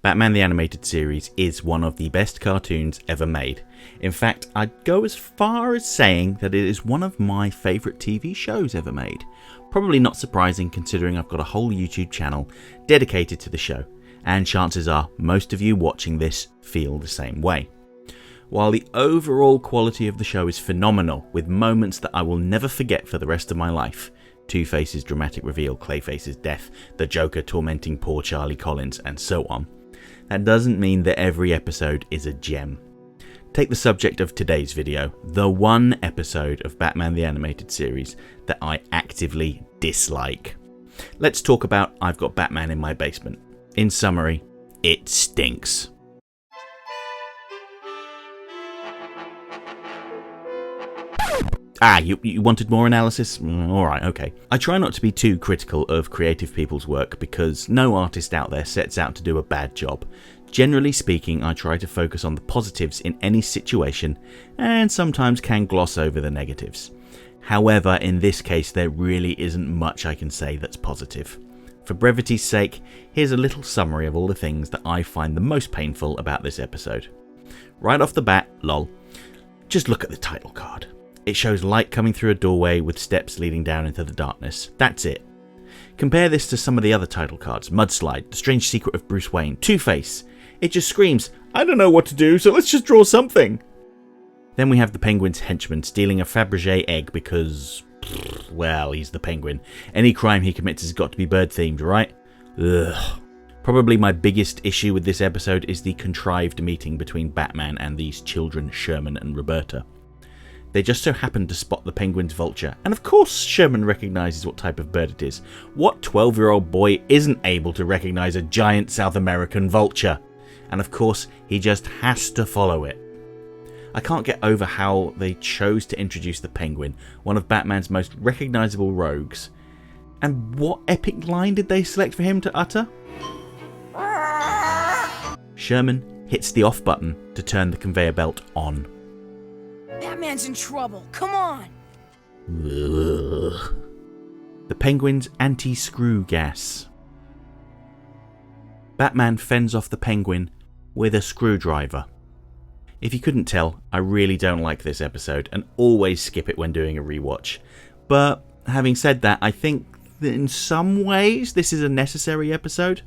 Batman the Animated Series is one of the best cartoons ever made. In fact, I'd go as far as saying that it is one of my favourite TV shows ever made. Probably not surprising considering I've got a whole YouTube channel dedicated to the show, and chances are most of you watching this feel the same way. While the overall quality of the show is phenomenal, with moments that I will never forget for the rest of my life, Two-Face's dramatic reveal, Clayface's death, the Joker tormenting poor Charlie Collins, and so on, that doesn't mean that every episode is a gem. Take the subject of today's video, the one episode of Batman the Animated Series that I actively dislike. Let's talk about I've Got Batman in My Basement. In summary, it stinks. You wanted more analysis? Alright, okay. I try not to be too critical of creative people's work because no artist out there sets out to do a bad job. Generally speaking, I try to focus on the positives in any situation and sometimes can gloss over the negatives. However, in this case, there really isn't much I can say that's positive. For brevity's sake, here's a little summary of all the things that I find the most painful about this episode. Right off the bat, lol, just look at the title card. It shows light coming through a doorway with steps leading down into the darkness. That's it. Compare this to some of the other title cards. Mudslide, The Strange Secret of Bruce Wayne, Two-Face. It just screams, I don't know what to do, so let's just draw something. Then we have the Penguin's henchman stealing a Fabergé egg because, well, he's the Penguin. Any crime he commits has got to be bird-themed, right? Ugh. Probably my biggest issue with this episode is the contrived meeting between Batman and these children, Sherman and Roberta. They just so happen to spot the Penguin's vulture, and of course Sherman recognises what type of bird it is. What 12-year-old boy isn't able to recognise a giant South American vulture? And of course, he just has to follow it. I can't get over how they chose to introduce the Penguin, one of Batman's most recognisable rogues. And what epic line did they select for him to utter? Sherman hits the off button to turn the conveyor belt on. Batman's in trouble. Come on. Ugh. The Penguin's anti-screw gas. Batman fends off the Penguin with a screwdriver. If you couldn't tell, I really don't like this episode and always skip it when doing a rewatch. But having said that, I think that in some ways this is a necessary episode.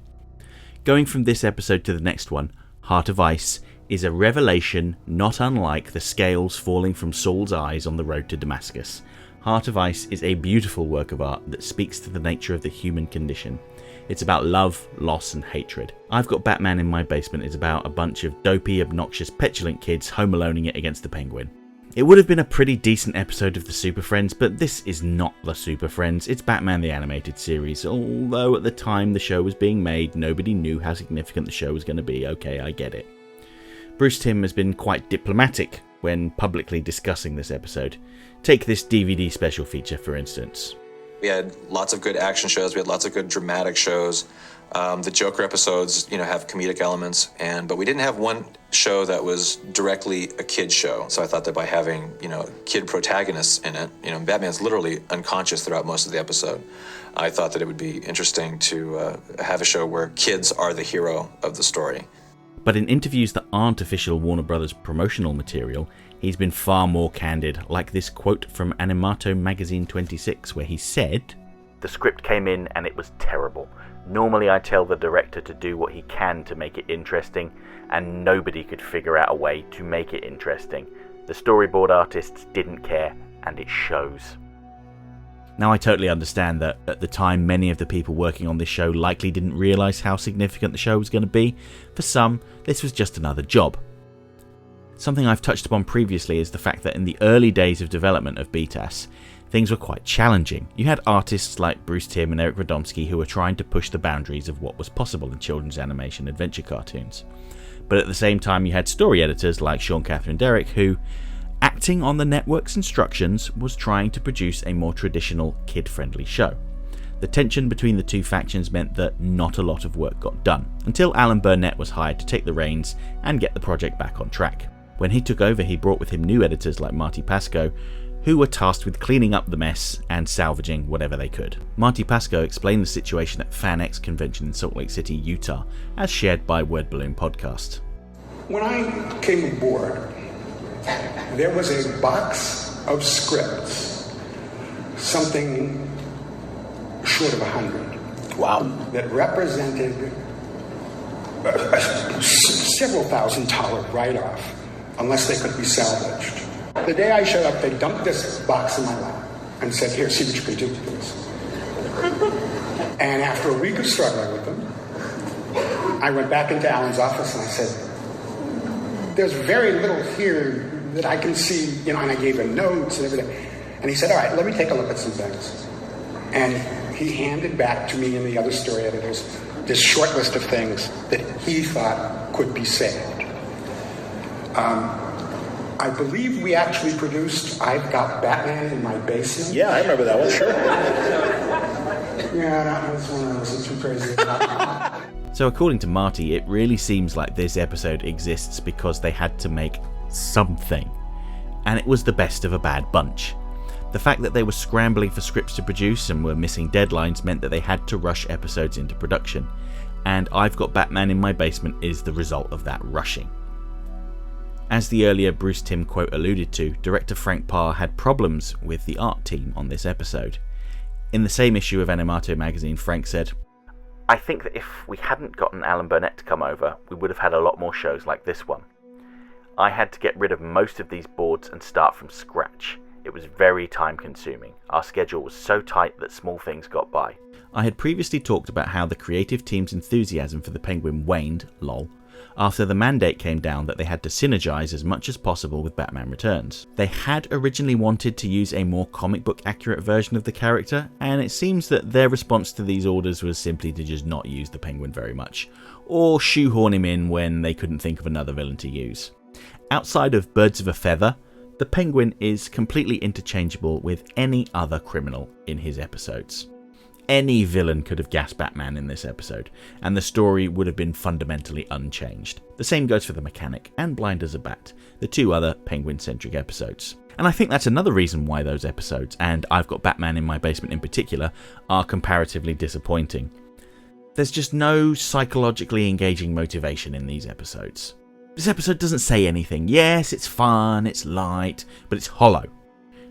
Going from this episode to the next one, Heart of Ice, is a revelation not unlike the scales falling from Saul's eyes on the road to Damascus. Heart of Ice is a beautiful work of art that speaks to the nature of the human condition. It's about love, loss and hatred. I've Got Batman in My Basement is about a bunch of dopey, obnoxious, petulant kids home aloning it against the Penguin. It would have been a pretty decent episode of the Super Friends, but this is not the Super Friends, it's Batman the Animated Series, although at the time the show was being made, nobody knew how significant the show was going to be. Okay, I get it. Bruce Timm has been quite diplomatic when publicly discussing this episode. Take this DVD special feature, for instance. We had lots of good action shows, we had lots of good dramatic shows. The Joker episodes, have comedic elements, but we didn't have one show that was directly a kid show. So I thought that by having, kid protagonists in it, Batman's literally unconscious throughout most of the episode. I thought that it would be interesting to have a show where kids are the hero of the story. But in interviews that aren't official Warner Brothers promotional material, he's been far more candid, like this quote from Animato Magazine 26, where he said, "The script came in and it was terrible. Normally I tell the director to do what he can to make it interesting, and nobody could figure out a way to make it interesting. The storyboard artists didn't care, and it shows." Now I totally understand that at the time many of the people working on this show likely didn't realise how significant the show was going to be. For some, this was just another job. Something I've touched upon previously is the fact that in the early days of development of BTAS, things were quite challenging. You had artists like Bruce Timm and Eric Radomski who were trying to push the boundaries of what was possible in children's animation adventure cartoons. But at the same time you had story editors like Sean Catherine Derrick who, acting on the network's instructions, was trying to produce a more traditional, kid-friendly show. The tension between the two factions meant that not a lot of work got done, until Alan Burnett was hired to take the reins and get the project back on track. When he took over, he brought with him new editors like Marty Pasko, who were tasked with cleaning up the mess and salvaging whatever they could. Marty Pasko explained the situation at FanX convention in Salt Lake City, Utah, as shared by Word Balloon Podcast. When I came aboard, there was a box of scripts, something short of 100. Wow. That represented several $1,000 write-off unless they could be salvaged. The day I showed up, they dumped this box in my lap and said, here, see what you can do with this. And after a week of struggling with them, I went back into Alan's office and I said, there's very little here that I can see, and I gave him notes and everything. And he said, all right, let me take a look at some things. And he handed back to me and the other story editors this short list of things that he thought could be saved. I believe we actually produced I've Got Batman in My Basement. Yeah, I remember that one, sure. Yeah, that was one I wasn't too crazy about. So according to Marty, it really seems like this episode exists because they had to make something. And it was the best of a bad bunch. The fact that they were scrambling for scripts to produce and were missing deadlines meant that they had to rush episodes into production. And I've Got Batman in My Basement is the result of that rushing. As the earlier Bruce Timm quote alluded to, director Frank Paur had problems with the art team on this episode. In the same issue of Animato magazine, Frank said, "I think that if we hadn't gotten Alan Burnett to come over, we would have had a lot more shows like this one. I had to get rid of most of these boards and start from scratch. It was very time consuming. Our schedule was so tight that small things got by." I had previously talked about how the creative team's enthusiasm for the Penguin waned, lol, after the mandate came down that they had to synergize as much as possible with Batman Returns. They had originally wanted to use a more comic book accurate version of the character, and it seems that their response to these orders was simply to just not use the Penguin very much, or shoehorn him in when they couldn't think of another villain to use. Outside of Birds of a Feather, the Penguin is completely interchangeable with any other criminal in his episodes. Any villain could have gassed Batman in this episode, and the story would have been fundamentally unchanged. The same goes for The Mechanic and Blind as a Bat, the two other Penguin-centric episodes. And I think that's another reason why those episodes, and I've Got Batman in My Basement in particular, are comparatively disappointing. There's just no psychologically engaging motivation in these episodes. This episode doesn't say anything. Yes, it's fun, it's light, but it's hollow.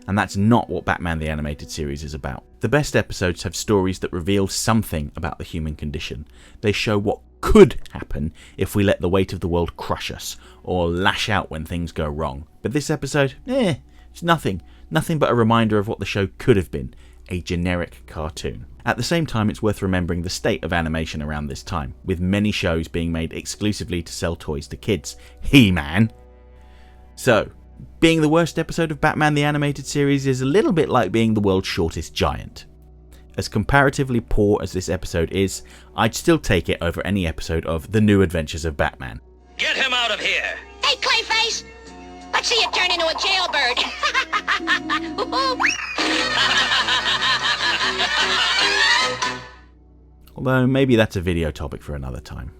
And that's not what Batman the Animated Series is about. The best episodes have stories that reveal something about the human condition. They show what could happen if we let the weight of the world crush us, or lash out when things go wrong. But this episode, it's nothing. Nothing but a reminder of what the show could have been, a generic cartoon. At the same time, it's worth remembering the state of animation around this time, with many shows being made exclusively to sell toys to kids. He-Man! So, being the worst episode of Batman the Animated Series is a little bit like being the world's shortest giant. As comparatively poor as this episode is, I'd still take it over any episode of The New Adventures of Batman. Get him out of here! Hey, Clayface! Let's see you turn into a jailbird! Although maybe that's a video topic for another time.